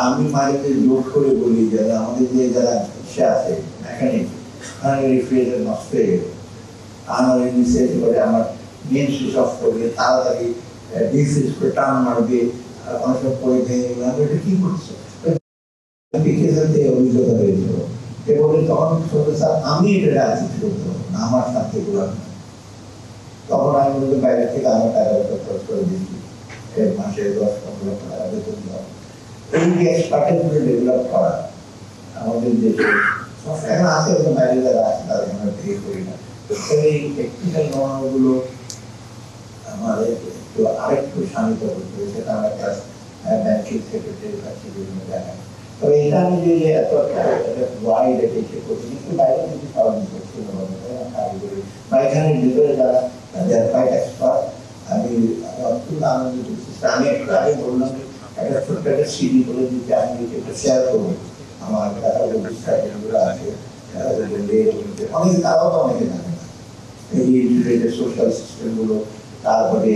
আমি মাঝে জোর করে বলি যে আমাদের যে যারা সে আছে মেকানিক রিফ্রিজারেটর নষ্ট হয়ে গেল, আমার রিসার্চ করে আমার মেন সুইচ অফ করবে, তাড়াতাড়ি ডিফ্রিজ করে টান মারবে, অনেক সময় পরে ভেঙে গেল, আমি এটা কি করছো অভিজ্ঞতা হয়েছিল। বলে তখন স্যার আমি এটা রাজি করতে হবে না, আমার সাথে তখন আমি বলতে বাইরে থেকে আমার টাকা খরচ করে দিচ্ছি, মাসে 10-15 টাকা বেতন দেওয়া। এই যে এক্সপার্টের ডেভেলপ করা আমাদের দেশে এখন আছে, বাইরে যারা আছে তাদের আমরা থেকে করি না। এই টেকনিক্যাল নমুনাগুলো আমাদের একটু আরেকটু শানিত করতে হবে, সেটা আমরা ব্যাংকিং সেক্রেটারির কাছে বিভিন্ন জায়গায়। তবে এটা আমি যে এত ওয়াইড এসে করছি, কিন্তু বাইরে কিন্তু স্বাভাবিক করছি কারিগরি বা এখানের ভিতরে যারা কোয়াইট এক্সপার্ট। আমি অত্যন্ত আনন্দিত করছি। আমি একটু আগে বললাম একটা ছোট্ট একটা সিডি করে দিতে, আমি একটু শেয়ার করবো আমার যেগুলো আছে, অনেকে তারাও তো অনেকে জানে না এই ইন্টিগ্রেটেড সোশ্যাল সিস্টেম গুলো, তারপরে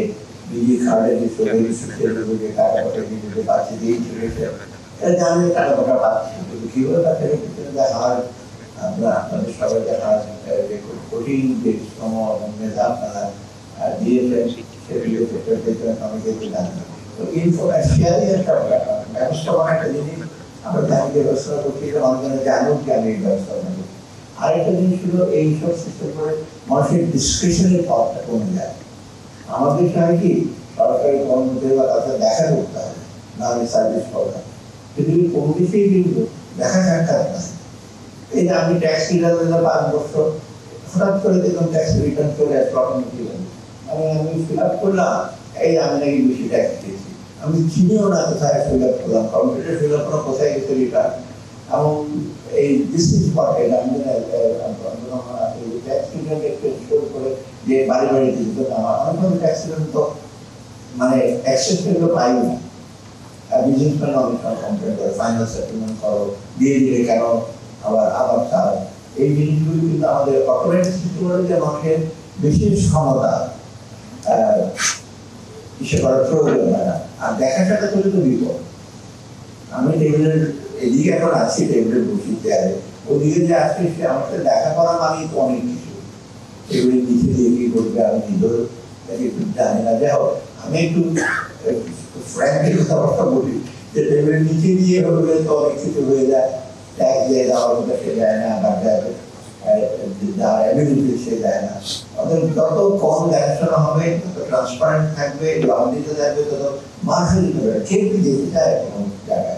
বিজি কার্ডের যে সিস্টেমগুলো যে টাকা পয়সা দিতে পারছে, যে ইন্টিগ্রেটেড জানলে টাকা পয়সা পাচ্ছে, কিন্তু কিভাবে তাদের ভিতরে দেখার আপনাদের সবাই দেখার যে কঠিন যে শ্রম এবং মেধা আপনারা দিয়েছেন, সেগুলো অনেকে জানে না। তো ইনফরমেশিয়ালি একটা ব্যবস্থাপনা একটা জিনিস, আমরা জানি যে ব্যবস্থা করছি, অনেকজনে জানুক যে আমি এই ব্যবস্থাপনা করছি। আরেকটা জিনিস হলো এইসব সিস্টেম করে মানুষের ডিসক্রিপশনের পাওয়ারটা কমে যায়। আমাদের হয় কি সরকারি কর্মচারী বা তাদের দেখা করতে হবে, নাহলে সার্ভিস পাওয়া যায়। পৃথিবীর কোনো দেশেই কিন্তু দেখা সাক্ষাৎ নাই। এই যে আমি ট্যাক্স রিটার্ন দিলাম 5 বছর, হঠাৎ করে দেখলাম ট্যাক্স রিটার্ন চলে আসলো অটোমেটিক্যালি, আমি ফিল আপ করলাম, এই আমি নাকি বেশি ট্যাক্স দিয়েছি, আমি চিনিও না কোথায় ফিল আপ করলাম, কম্পিউটার ফিল আপ করা কোথায় গেছে রিটার্ন। এবং এই দিস ইজ হোয়াট আমি ট্যাক্স রিটার্ন একটু শুরু করে যে বাড়ি বাড়ি দিতে আমার অনেক ট্যাক্স রিটার্ন তো মানে অ্যাক্সেস করতে পাই না। বিজনেসম্যান অনেক সময় কমপ্লেন করে, ফাইনাল সেটেলমেন্ট করো, দিয়ে দিলে কেন আবার চাও। এই জিনিসগুলি কিন্তু আমাদের কর্পোরেট সিস্টেমের যে মানুষের বিশেষ ক্ষমতা ইসে করার প্রয়োজন হয় না। আর দেখা সাক্ষাৎ করলে তো বিপদ। আমি টেবিলের এদিকে এখন আছি, টেবিলের বসিতে আছে, ওদিকে যে আসছে সে আমার সাথে দেখা করা মানেই তো অনেক কিছু। টেবিলের নিচে দিয়ে কি করবে আমি নিজেও একটু জানি না। যাই হোক, আমি একটু ফ্র্যাঙ্কলি কথাবার্তা বলি যে টেবিলের নিচে দিয়ে হলে তো অনেক কিছু হয়ে যায়, ট্যাক্স দিয়ে দেওয়ার মতো সে যায় না, বা সে যায় না। অর্থাৎ যত কম দেখাশোনা হবে, তত ট্রান্সপারেন্ট থাকবে, গ্রাউন্ডিতে থাকবে, তত মানুষের দিতে পারে। কেউ কি যেতে চায় কোনো জায়গায়